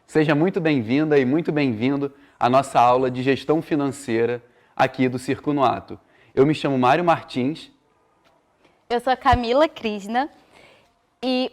Seja muito bem-vinda e muito bem-vindo à nossa aula de gestão financeira aqui do Circo no Ato. Eu me chamo Mário Martins. Eu sou a Camila Krishna e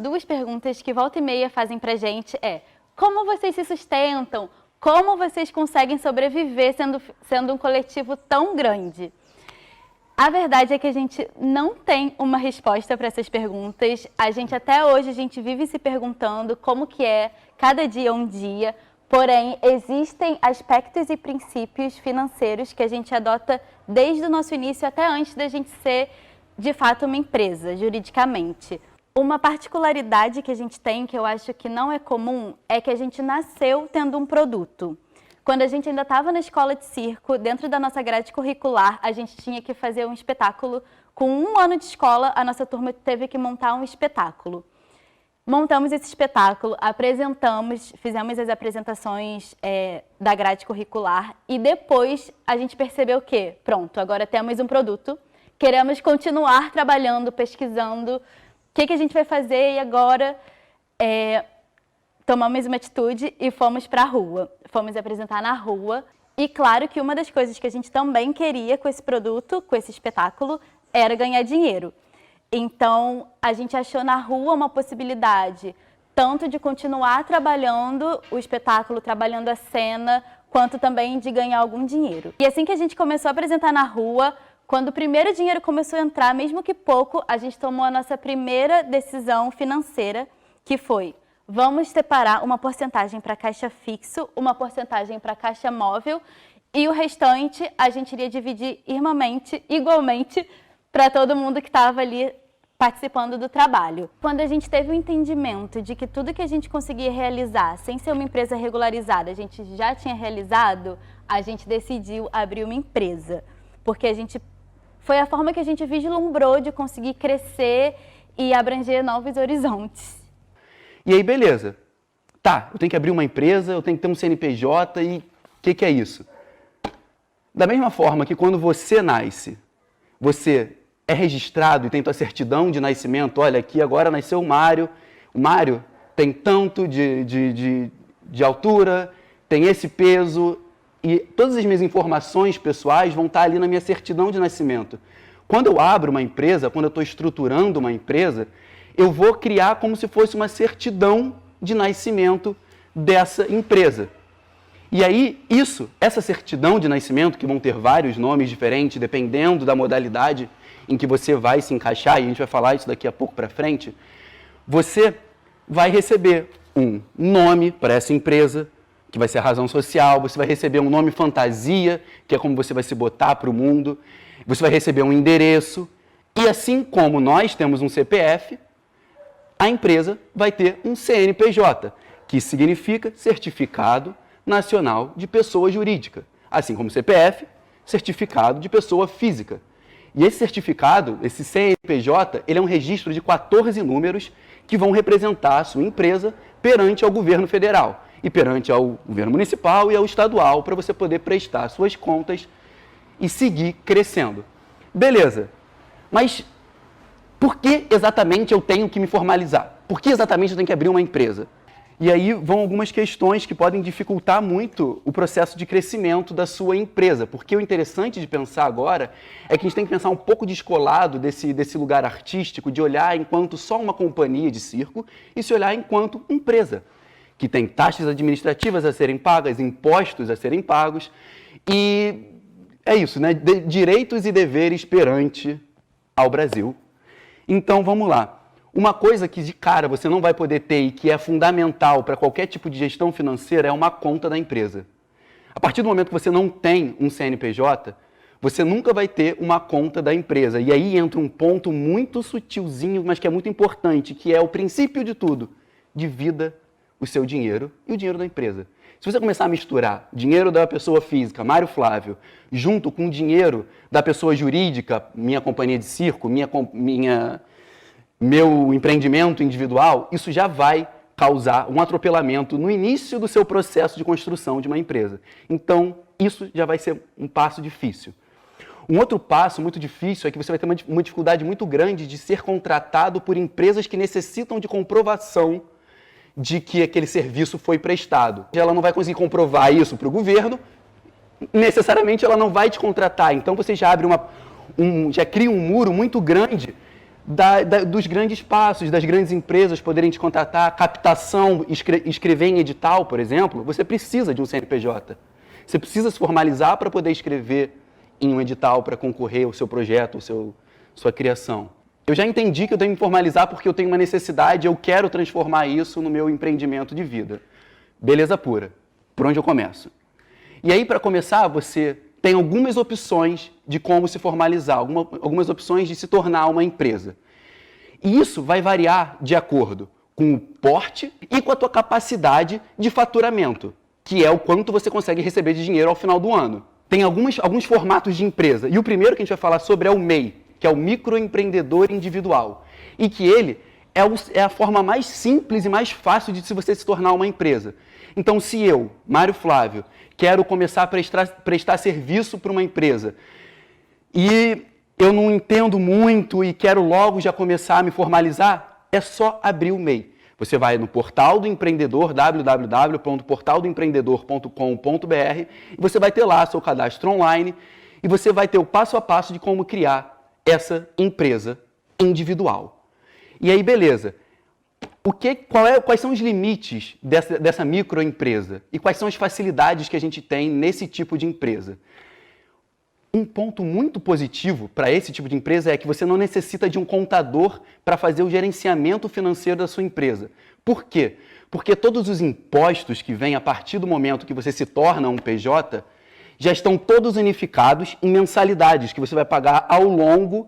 duas perguntas que volta e meia fazem pra gente é: como vocês se sustentam? Como vocês conseguem sobreviver sendo um coletivo tão grande? A verdade é que a gente não tem uma resposta para essas perguntas. Até hoje a gente vive se perguntando como que é cada dia um dia. Porém, existem aspectos e princípios financeiros que a gente adota desde o nosso início até antes da gente ser, de fato, uma empresa, juridicamente. Uma particularidade que a gente tem, que eu acho que não é comum, é que a gente nasceu tendo um produto. Quando a gente ainda estava na escola de circo, dentro da nossa grade curricular, a gente tinha que fazer um espetáculo. Com 1 ano de escola, a nossa turma teve que montar um espetáculo. Montamos esse espetáculo, apresentamos, fizemos as apresentações da grade curricular e depois a gente percebeu que, pronto, agora temos um produto, queremos continuar trabalhando, pesquisando, o que a gente vai fazer e agora tomamos uma atitude e fomos para a rua. Fomos apresentar na rua e claro que uma das coisas que a gente também queria com esse produto, com esse espetáculo, era ganhar dinheiro. Então, a gente achou na rua uma possibilidade tanto de continuar trabalhando o espetáculo, trabalhando a cena, quanto também de ganhar algum dinheiro. E assim que a gente começou a apresentar na rua, quando o primeiro dinheiro começou a entrar, mesmo que pouco, a gente tomou a nossa primeira decisão financeira, que foi: vamos separar uma porcentagem para caixa fixo, uma porcentagem para caixa móvel e o restante a gente iria dividir igualmente, para todo mundo que estava ali participando do trabalho. Quando a gente teve o entendimento de que tudo que a gente conseguia realizar sem ser uma empresa regularizada, a gente já tinha realizado, a gente decidiu abrir uma empresa. Porque foi a forma que a gente vislumbrou de conseguir crescer e abranger novos horizontes. E aí, beleza. Tá, eu tenho que abrir uma empresa, eu tenho que ter um CNPJ e o que é isso? Da mesma forma que quando você nasce, você é registrado e tem tua certidão de nascimento, olha, aqui agora nasceu o Mário tem tanto de altura, tem esse peso, e todas as minhas informações pessoais vão estar ali na minha certidão de nascimento. Quando eu abro uma empresa, quando eu estou estruturando uma empresa, eu vou criar como se fosse uma certidão de nascimento dessa empresa. E aí, essa certidão de nascimento, que vão ter vários nomes diferentes, dependendo da modalidade em que você vai se encaixar, e a gente vai falar isso daqui a pouco para frente, você vai receber um nome para essa empresa, que vai ser a razão social, você vai receber um nome fantasia, que é como você vai se botar para o mundo, você vai receber um endereço, e assim como nós temos um CPF, a empresa vai ter um CNPJ, que significa Certificado Nacional de Pessoa Jurídica, assim como CPF, Certificado de Pessoa Física. E esse certificado, esse CNPJ, ele é um registro de 14 números que vão representar a sua empresa perante ao governo federal e perante ao governo municipal e ao estadual para você poder prestar suas contas e seguir crescendo. Beleza, mas por que exatamente eu tenho que me formalizar? Por que exatamente eu tenho que abrir uma empresa? E aí vão algumas questões que podem dificultar muito o processo de crescimento da sua empresa, porque o interessante de pensar agora é que a gente tem que pensar um pouco descolado desse lugar artístico, de olhar enquanto só uma companhia de circo e se olhar enquanto empresa, que tem taxas administrativas a serem pagas, impostos a serem pagos, e é isso, né? Direitos e deveres perante ao Brasil. Então, vamos lá. Uma coisa que de cara você não vai poder ter e que é fundamental para qualquer tipo de gestão financeira é uma conta da empresa. A partir do momento que você não tem um CNPJ, você nunca vai ter uma conta da empresa. E aí entra um ponto muito sutilzinho, mas que é muito importante, que é o princípio de tudo. Divida o seu dinheiro e o dinheiro da empresa. Se você começar a misturar dinheiro da pessoa física, Mário Flávio, junto com o dinheiro da pessoa jurídica, minha companhia de circo, meu empreendimento individual, isso já vai causar um atropelamento no início do seu processo de construção de uma empresa. Então, isso já vai ser um passo difícil. Um outro passo muito difícil é que você vai ter uma dificuldade muito grande de ser contratado por empresas que necessitam de comprovação de que aquele serviço foi prestado. Ela não vai conseguir comprovar isso para o governo, necessariamente ela não vai te contratar. Então você já abre já cria um muro muito grande dos grandes passos, das grandes empresas poderem te contratar, captação, escrever em edital, por exemplo, você precisa de um CNPJ. Você precisa se formalizar para poder escrever em um edital para concorrer ao seu projeto, sua criação. Eu já entendi que eu tenho que me formalizar porque eu tenho uma necessidade, eu quero transformar isso no meu empreendimento de vida. Beleza pura. Por onde eu começo? E aí, para começar, você tem algumas opções de como se formalizar, algumas opções de se tornar uma empresa. E isso vai variar de acordo com o porte e com a tua capacidade de faturamento, que é o quanto você consegue receber de dinheiro ao final do ano. Tem alguns formatos de empresa. E o primeiro que a gente vai falar sobre é o MEI, que é o microempreendedor individual. E que ele é a forma mais simples e mais fácil de você se tornar uma empresa. Então, se eu, Mário Flávio, quero começar a prestar serviço para uma empresa e eu não entendo muito e quero logo já começar a me formalizar, é só abrir o MEI. Você vai no portal do empreendedor, www.portaldoempreendedor.com.br, e você vai ter lá seu cadastro online e você vai ter o passo a passo de como criar essa empresa individual. E aí, beleza. Quais são os limites dessa microempresa? E quais são as facilidades que a gente tem nesse tipo de empresa? Um ponto muito positivo para esse tipo de empresa é que você não necessita de um contador para fazer o gerenciamento financeiro da sua empresa. Por quê? Porque todos os impostos que vêm a partir do momento que você se torna um PJ já estão todos unificados em mensalidades que você vai pagar ao longo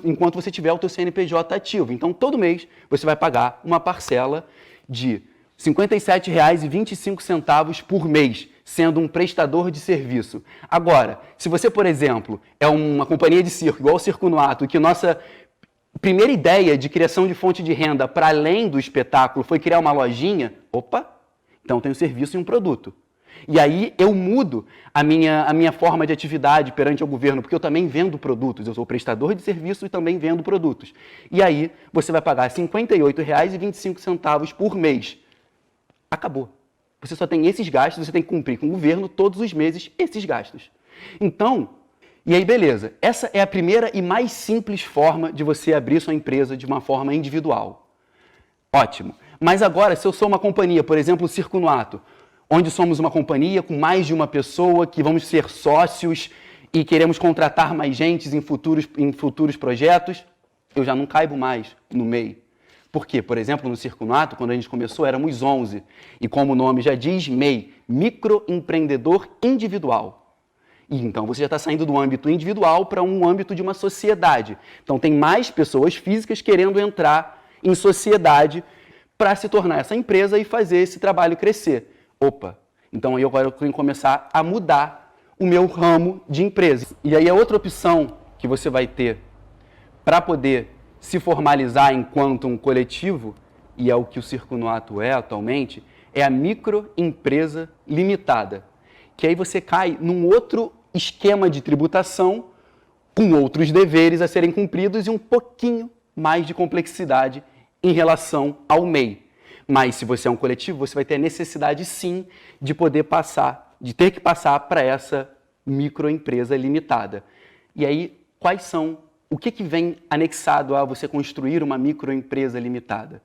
enquanto você tiver o teu CNPJ ativo. Então, todo mês você vai pagar uma parcela de R$ 57,25 por mês, sendo um prestador de serviço. Agora, se você, por exemplo, é uma companhia de circo, igual o Circo no Ato, que nossa primeira ideia de criação de fonte de renda para além do espetáculo foi criar uma lojinha, então tem um serviço e um produto. E aí eu mudo a minha forma de atividade perante o governo, porque eu também vendo produtos, eu sou prestador de serviço e também vendo produtos. E aí você vai pagar R$ 58,25 por mês. Acabou. Você só tem esses gastos, você tem que cumprir com o governo todos os meses esses gastos. Então, e aí beleza, essa é a primeira e mais simples forma de você abrir sua empresa de uma forma individual. Ótimo. Mas agora, se eu sou uma companhia, por exemplo, o Circo no Ato, onde somos uma companhia com mais de uma pessoa, que vamos ser sócios e queremos contratar mais gente em futuros projetos, eu já não caibo mais no MEI. Por quê? Por exemplo, no Circo no Ato, quando a gente começou, éramos 11. E como o nome já diz, MEI, microempreendedor individual. E então você já está saindo do âmbito individual para um âmbito de uma sociedade. Então tem mais pessoas físicas querendo entrar em sociedade para se tornar essa empresa e fazer esse trabalho crescer. Então eu agora tenho que começar a mudar o meu ramo de empresa. E aí a outra opção que você vai ter para poder se formalizar enquanto um coletivo, e é o que o Circo no Ato é atualmente, é a microempresa limitada. Que aí você cai num outro esquema de tributação, com outros deveres a serem cumpridos e um pouquinho mais de complexidade em relação ao MEI. Mas se você é um coletivo, você vai ter a necessidade sim de ter que passar para essa microempresa limitada. E aí, o que vem anexado a você construir uma microempresa limitada?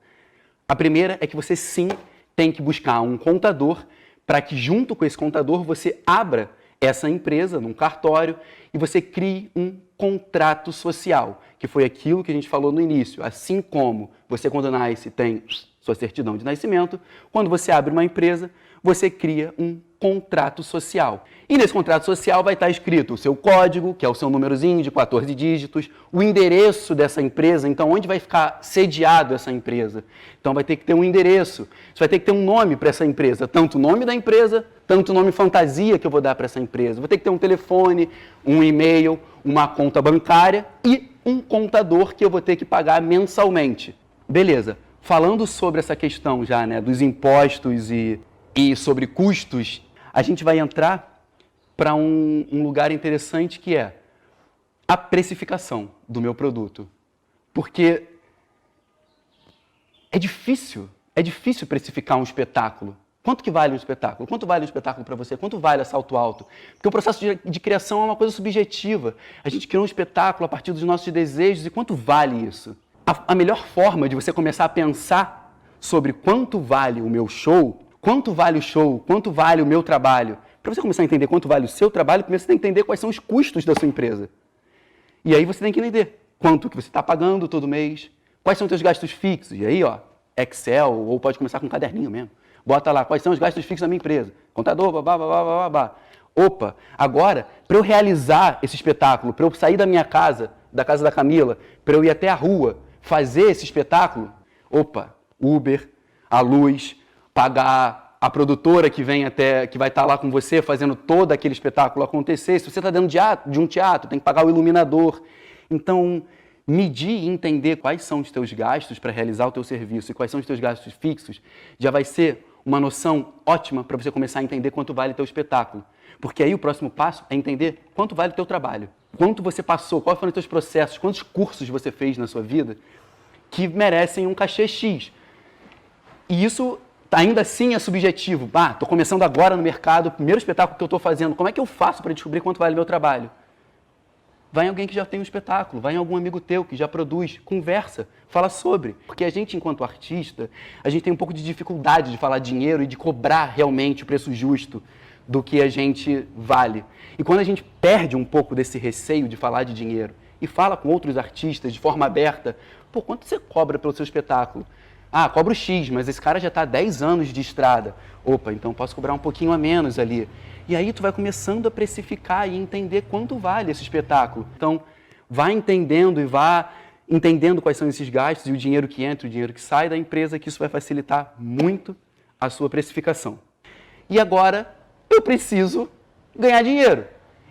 A primeira é que você sim tem que buscar um contador para que junto com esse contador você abra essa empresa num cartório e você crie um contrato social, que foi aquilo que a gente falou no início. Assim como você, quando nasce, tem sua certidão de nascimento, quando você abre uma empresa, você cria um contrato social. E nesse contrato social vai estar escrito o seu código, que é o seu númerozinho de 14 dígitos, o endereço dessa empresa, então onde vai ficar sediado essa empresa. Então vai ter que ter um endereço, você vai ter que ter um nome para essa empresa, tanto o nome da empresa, tanto o nome fantasia que eu vou dar para essa empresa. Vou ter que ter um telefone, um e-mail, uma conta bancária e um contador que eu vou ter que pagar mensalmente. Beleza. Falando sobre essa questão já, dos impostos e sobre custos, a gente vai entrar para um lugar interessante que é a precificação do meu produto. Porque é difícil É difícil precificar um espetáculo. Quanto que vale um espetáculo? Quanto vale um espetáculo para você? Quanto vale a salto alto? Porque o processo de criação é uma coisa subjetiva. A gente criou um espetáculo a partir dos nossos desejos e quanto vale isso? A melhor forma de você começar a pensar sobre quanto vale o meu show, quanto vale o show, quanto vale o meu trabalho, para você começar a entender quanto vale o seu trabalho, primeiro você tem que entender quais são os custos da sua empresa. E aí você tem que entender quanto que você está pagando todo mês, quais são os seus gastos fixos. E aí, ó, Excel, ou pode começar com um caderninho mesmo. Bota lá, quais são os gastos fixos da minha empresa. Contador, babá, babá, babá. Opa, agora, para eu realizar esse espetáculo, para eu sair da minha casa, da casa da Camila, para eu ir até a rua, fazer esse espetáculo, opa, Uber, a luz, pagar a produtora que vem até, que vai estar lá com você fazendo todo aquele espetáculo acontecer. Se você está dentro de um teatro, tem que pagar o iluminador. Então, medir e entender quais são os teus gastos para realizar o teu serviço e quais são os teus gastos fixos, já vai ser uma noção ótima para você começar a entender quanto vale o teu espetáculo. Porque aí o próximo passo é entender quanto vale o teu trabalho. Quanto você passou, quais foram os teus processos, quantos cursos você fez na sua vida que merecem um cachê X. E isso ainda assim é subjetivo. Estou começando agora no mercado, o primeiro espetáculo que eu estou fazendo, como é que eu faço para descobrir quanto vale o meu trabalho? Vai em alguém que já tem um espetáculo, vai em algum amigo teu que já produz, conversa, fala sobre. Porque a gente, enquanto artista, a gente tem um pouco de dificuldade de falar dinheiro e de cobrar realmente o preço justo do que a gente vale. E quando a gente perde um pouco desse receio de falar de dinheiro e fala com outros artistas de forma aberta, pô, quanto você cobra pelo seu espetáculo? Ah, cobro X, mas esse cara já está há 10 anos de estrada. Opa, então posso cobrar um pouquinho a menos ali. E aí tu vai começando a precificar e entender quanto vale esse espetáculo. Então, vai entendendo e vá entendendo quais são esses gastos e o dinheiro que entra e o dinheiro que sai da empresa, que isso vai facilitar muito a sua precificação. E agora, eu preciso ganhar dinheiro.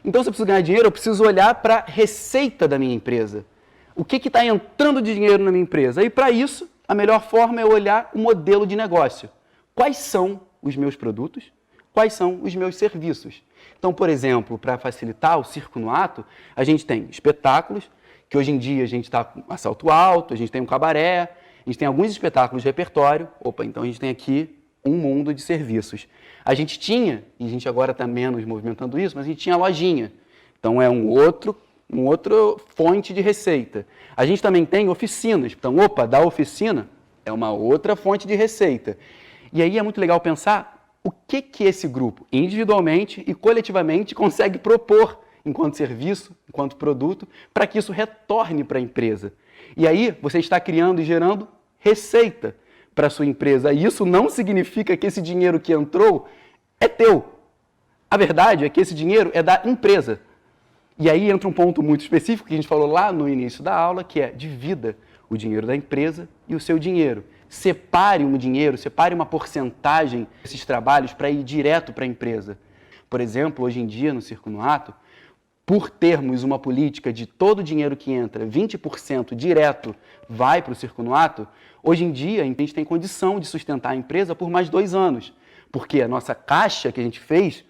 Então, se eu preciso ganhar dinheiro, eu preciso olhar para a receita da minha empresa. O que está entrando de dinheiro na minha empresa? E para isso, a melhor forma é olhar o modelo de negócio. Quais são os meus produtos? Quais são os meus serviços? Então, por exemplo, para facilitar o circo no ato, a gente tem espetáculos, que hoje em dia a gente está com a salto alto, a gente tem um cabaré, a gente tem alguns espetáculos de repertório. Opa, então a gente tem aqui um mundo de serviços. A gente tinha, e a gente agora está menos movimentando isso, mas a gente tinha a lojinha. Então é uma outra fonte de receita. A gente também tem oficinas. Então, opa, da oficina é uma outra fonte de receita. E aí é muito legal pensar o que esse grupo, individualmente e coletivamente, consegue propor enquanto serviço, enquanto produto, para que isso retorne para a empresa. E aí você está criando e gerando receita para a sua empresa. E isso não significa que esse dinheiro que entrou é teu. A verdade é que esse dinheiro é da empresa. E aí entra um ponto muito específico que a gente falou lá no início da aula, que é divida o dinheiro da empresa e o seu dinheiro. Separe um dinheiro, separe uma porcentagem desses trabalhos para ir direto para a empresa. Por exemplo, hoje em dia, no Circo no Ato, por termos uma política de todo o dinheiro que entra, 20% direto vai para o Circo no Ato, hoje em dia a gente tem condição de sustentar a empresa por mais 2 anos, porque a nossa caixa que a gente fez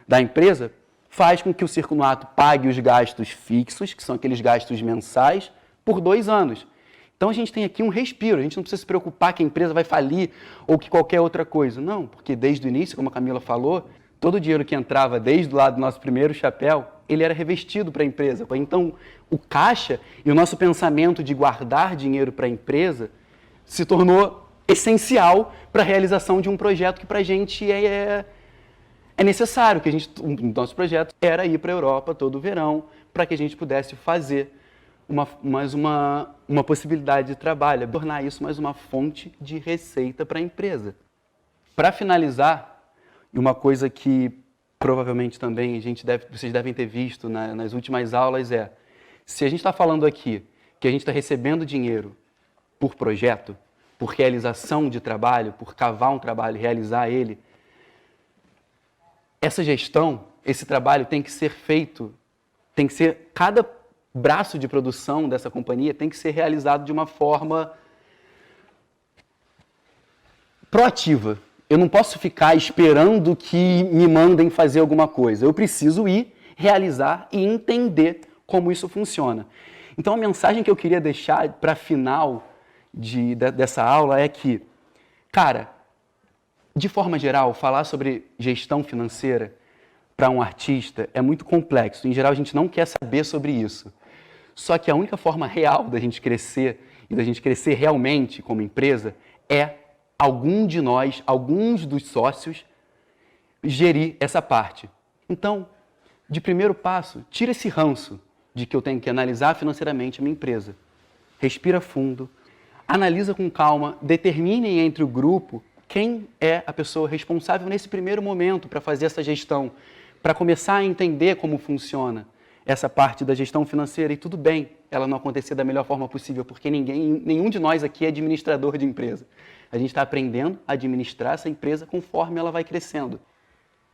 da empresa faz com que o Circo no Ato pague os gastos fixos, que são aqueles gastos mensais, por 2 anos. Então a gente tem aqui um respiro, a gente não precisa se preocupar que a empresa vai falir ou que qualquer outra coisa. Não, porque desde o início, como a Camila falou, todo o dinheiro que entrava desde lá do nosso primeiro chapéu, ele era revestido para a empresa. Então o caixa e o nosso pensamento de guardar dinheiro para a empresa se tornou essencial para a realização de um projeto que para a gente é necessário. O nosso projeto era ir para a Europa todo verão para que a gente pudesse fazer mais uma possibilidade de trabalho, tornar isso mais uma fonte de receita para a empresa. Para finalizar, uma coisa que provavelmente também vocês devem ter visto nas últimas aulas é, se a gente está falando aqui que a gente está recebendo dinheiro por projeto, por realização de trabalho, por cavar um trabalho e realizar ele, essa gestão, esse trabalho tem que ser feito, cada braço de produção dessa companhia tem que ser realizado de uma forma proativa. Eu não posso ficar esperando que me mandem fazer alguma coisa. Eu preciso ir, realizar e entender como isso funciona. Então, a mensagem que eu queria deixar para final dessa aula é que Cara, de forma geral, falar sobre gestão financeira para um artista é muito complexo. Em geral, a gente não quer saber sobre isso. Só que a única forma real da gente crescer e da gente crescer realmente como empresa é algum de nós, alguns dos sócios, gerir essa parte. Então, de primeiro passo, tira esse ranço de que eu tenho que analisar financeiramente a minha empresa. Respira fundo, analisa com calma, determine entre o grupo quem é a pessoa responsável nesse primeiro momento para fazer essa gestão, para começar a entender como funciona essa parte da gestão financeira. E tudo bem ela não acontecer da melhor forma possível, porque nenhum de nós aqui é administrador de empresa. A gente está aprendendo a administrar essa empresa conforme ela vai crescendo.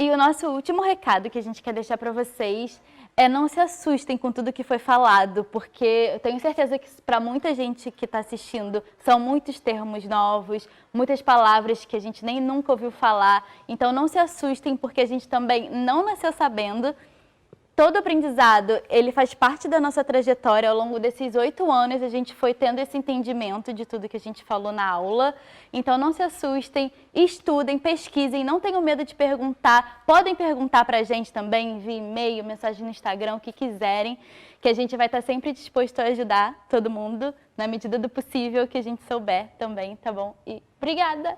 E o nosso último recado que a gente quer deixar para vocês é não se assustem com tudo que foi falado, porque eu tenho certeza que para muita gente que está assistindo são muitos termos novos, muitas palavras que a gente nem nunca ouviu falar. Então não se assustem, porque a gente também não nasceu sabendo. Todo aprendizado, ele faz parte da nossa trajetória. Ao longo desses 8 anos, a gente foi tendo esse entendimento de tudo que a gente falou na aula. Então, não se assustem, estudem, pesquisem, não tenham medo de perguntar. Podem perguntar para a gente também, via e-mail, mensagem no Instagram, o que quiserem, que a gente vai estar sempre disposto a ajudar todo mundo, na medida do possível que a gente souber também, tá bom? E obrigada!